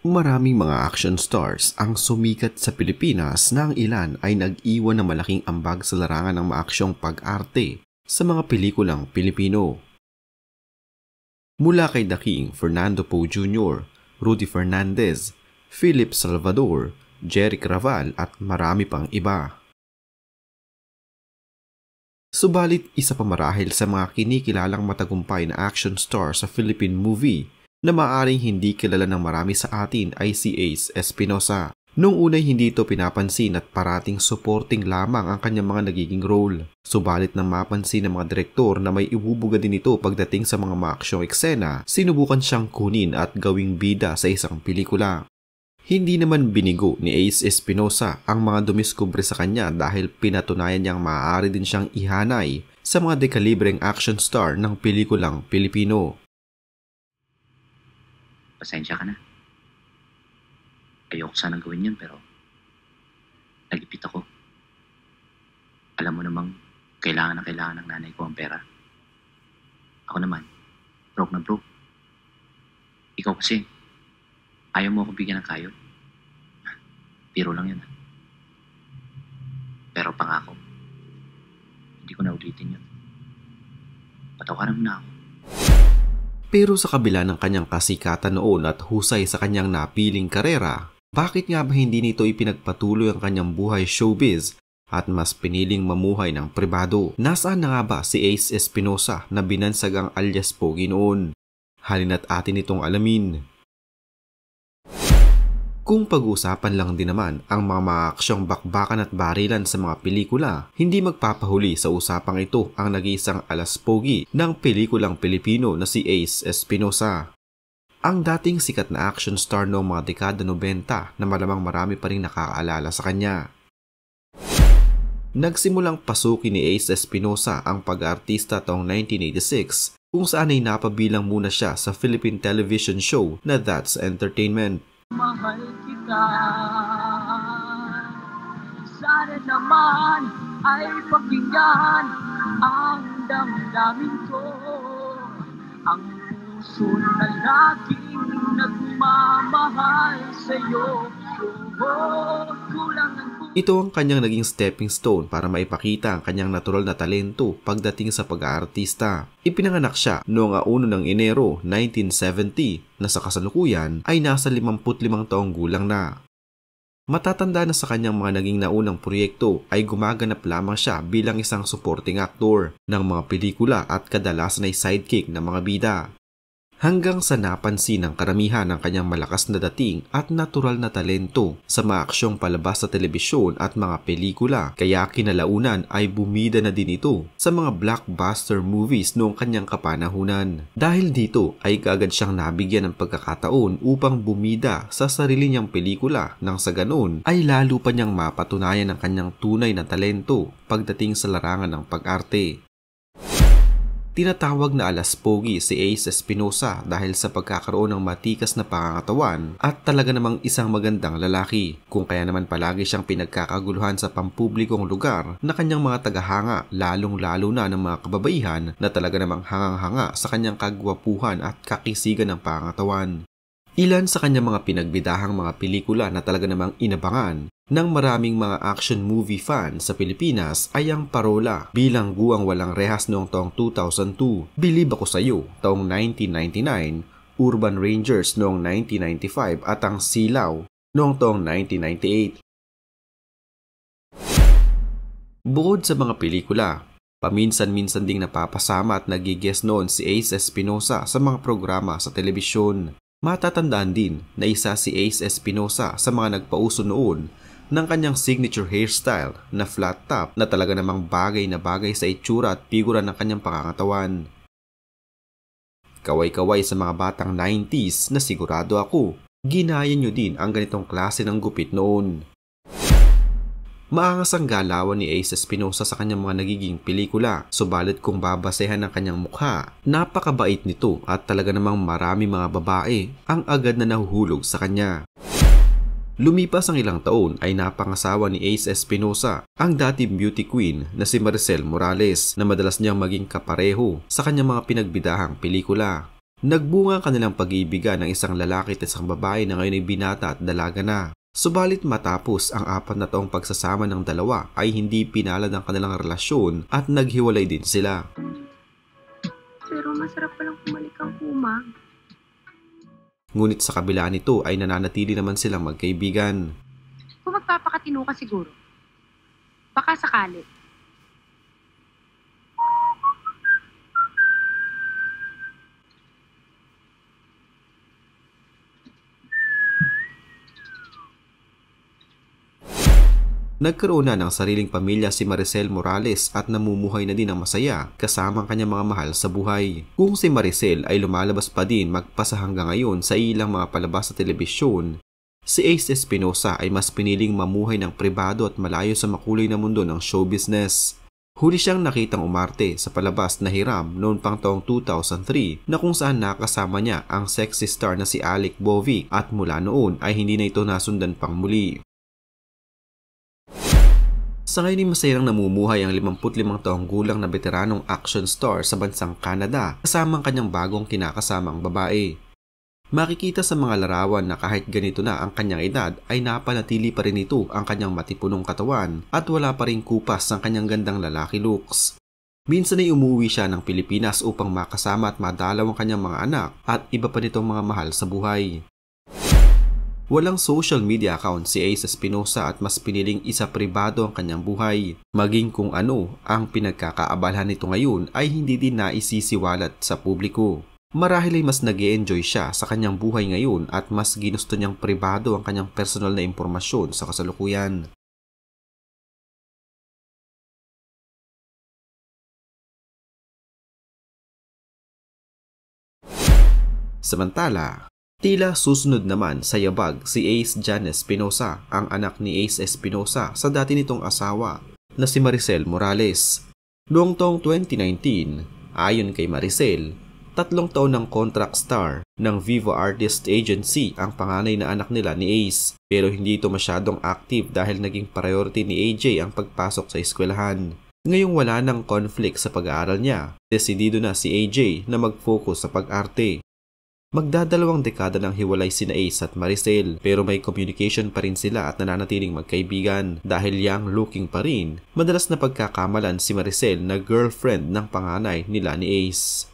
Maraming mga action stars ang sumikat sa Pilipinas na ang ilan ay nag-iwan ng malaking ambag sa larangan ng maaksyong pag-arte sa mga pelikulang Pilipino. Mula kay The King, Fernando Poe Jr., Rudy Fernandez, Philip Salvador, Jerry Craval at marami pang iba. Subalit isa pa marahil sa mga kinikilalang matagumpay na action star sa Philippine movie na maaaring hindi kilala ng marami sa atin ay si Ace Espinosa. Noong unay hindi ito pinapansin at parating supporting lamang ang kanyang mga nagiging role. Subalit nang mapansin ng mga direktor na may ibubuga din ito pagdating sa mga maaksyong eksena, sinubukan siyang kunin at gawing bida sa isang pelikula. Hindi naman binigo ni Ace Espinosa ang mga dumiskubre sa kanya dahil pinatunayan niyang maaari din siyang ihanay sa mga dekalibreng action star ng pelikulang Pilipino. Pasensya ka na. Ayoko sanang gawin yun pero nagipit ako. Alam mo namang kailangan ng nanay ko ang pera. Ako naman, broke na broke. Ikaw kasi, ayaw mo ako bigyan ng kayod. Biro lang yun. Pero pangako, hindi ko na ulitin yun. Patawaran mo na ako. Pero sa kabila ng kanyang kasikatan noon at husay sa kanyang napiling karera, bakit nga ba hindi nito ipinagpatuloy ang kanyang buhay showbiz at mas piniling mamuhay ng pribado? Nasaan na nga ba si Ace Espinosa na binansagang alias Pogi noon? Halina't atin itong alamin. Kung pag-usapan lang din naman ang mga maaksyong bakbakan at barilan sa mga pelikula, hindi magpapahuli sa usapang ito ang nag-iisang alas pogi ng pelikulang Pilipino na si Ace Espinosa. Ang dating sikat na action star noong mga dekada 90 na malamang marami pa rin nakakaalala sa kanya. Nagsimulang pasukin ni Ace Espinosa ang pag-aartista taong 1986 kung saan ay napabilang muna siya sa Philippine television show na That's Entertainment. Mahal kita, sana naman ay pakinggan ang damdamin ko, ang puso na laging nagmamahal sa'yo. Ito ang kanyang naging stepping stone para maipakita ang kanyang natural na talento pagdating sa pag-aartista. Ipinanganak siya noong 1 ng Enero 1970 na sa kasalukuyan ay nasa 55 taong gulang na. Matatanda na sa kanyang mga naging naunang proyekto ay gumaganap lamang siya bilang isang supporting actor ng mga pelikula at kadalasan ay sidekick ng mga bida. Hanggang sa napansin ng karamihan ng kanyang malakas na dating at natural na talento sa mga aksyong palabas sa telebisyon at mga pelikula, kaya kinalaunan ay bumida na din ito sa mga blockbuster movies noong kanyang kapanahunan. Dahil dito ay kaagad siyang nabigyan ng pagkakataon upang bumida sa sarili niyang pelikula nang sa ganoon ay lalo pa niyang mapatunayan ang kanyang tunay na talento pagdating sa larangan ng pag-arte. Tinatawag na alas pogi si Ace Espinosa dahil sa pagkakaroon ng matikas na pangangatawan at talaga namang isang magandang lalaki, kung kaya naman palagi siyang pinagkakaguluhan sa pampublikong lugar na kanyang mga tagahanga, lalong-lalo na ng mga kababaihan na talaga namang hangang-hanga sa kanyang kagwapuhan at kakisigan ng pangangatawan. Ilan sa kanyang mga pinagbidahang mga pelikula na talaga namang inabangan ng maraming mga action movie fans sa Pilipinas ay ang Parola bilang Guwang Walang Rehas noong taong 2002, Bilib Ako Sa'yo taong 1999, Urban Rangers noong 1995 at ang Silaw noong taong 1998. Bukod sa mga pelikula, paminsan-minsan ding napapasama at nagigest noon si Ace Espinosa sa mga programa sa telebisyon. Matatandaan din na isa si Ace Espinosa sa mga nagpauso noon ng kanyang signature hairstyle na flat top na talaga namang bagay na bagay sa itsura at figura ng kanyang pangangatawan. Kaway-kaway sa mga batang 90s na sigurado ako, ginaya nyo din ang ganitong klase ng gupit noon. Maangas ang galawan ni Ace Espinosa sa kanyang mga nagiging pelikula, subalit kung babasehan ng kanyang mukha, napakabait nito at talaga namang marami mga babae ang agad na nahuhulog sa kanya. Lumipas ang ilang taon ay napangasawa ni Ace Espinosa ang dating beauty queen na si Maricel Morales na madalas niyang maging kapareho sa kanyang mga pinagbidahang pelikula. Nagbunga ang kanilang pag-iibigan ng isang lalaki at isang babae na ngayon ay binata at dalaga na. Subalit matapos ang 4 na taong pagsasama ng dalawa ay hindi pinalad ang kanilang relasyon at naghiwalay din sila. Pero masarap palang kumalik ang kumag. Ngunit sa kabila nito ay nananatili naman silang magkaibigan. Kung magpapakatino ka siguro, baka sakali. Nagkaroon na ng sariling pamilya si Maricel Morales at namumuhay na din ng masaya kasama ang kanyang mga mahal sa buhay. Kung si Maricel ay lumalabas pa din magpasa hanggang ngayon sa ilang mga palabas sa telebisyon, si Ace Espinosa ay mas piniling mamuhay ng pribado at malayo sa makulay na mundo ng show business. Huli siyang nakitang umarte sa palabas na Hiram noon pang taong 2003 na kung saan nakasama niya ang sexy star na si Alec Bovic at mula noon ay hindi na ito nasundan pang muli. Sa ngayon ay masayang namumuhay ang 55 taong gulang na veteranong action star sa bansang Canada kasama ang kanyang bagong kinakasamang babae. Makikita sa mga larawan na kahit ganito na ang kanyang edad ay napanatili pa rin ito ang kanyang matipunong katawan at wala pa rin kupas ang kanyang gandang lalaki looks. Minsan ay umuwi siya ng Pilipinas upang makasama at madalaw ang kanyang mga anak at iba pa nitong mga mahal sa buhay. Walang social media account si Ace Espinosa at mas piniling isa pribado ang kanyang buhay. Maging kung ano ang pinagkakaabalahan nito ngayon ay hindi din naisisiwalat sa publiko. Marahil ay mas nag-e-enjoy siya sa kanyang buhay ngayon at mas ginusto niyang pribado ang kanyang personal na impormasyon sa kasalukuyan. Samantala, tila susunod naman sa yabag si Ace Jan Espinosa, ang anak ni Ace Espinosa sa dati nitong asawa na si Maricel Morales. Noong taong 2019, ayon kay Maricel, 3 taon ng contract star ng Vivo Artist Agency ang panganay na anak nila ni Ace, pero hindi ito masyadong active dahil naging priority ni AJ ang pagpasok sa eskwelahan. Ngayong wala ng conflict sa pag-aaral niya, desidido na si AJ na mag-focus sa pag-arte. Magdadalawang dekada ng hiwalay sina Ace at Maricel pero may communication pa rin sila at nananatiling magkaibigan dahil young looking pa rin. Madalas na pagkakamalan si Maricel na girlfriend ng panganay nila ni Ace.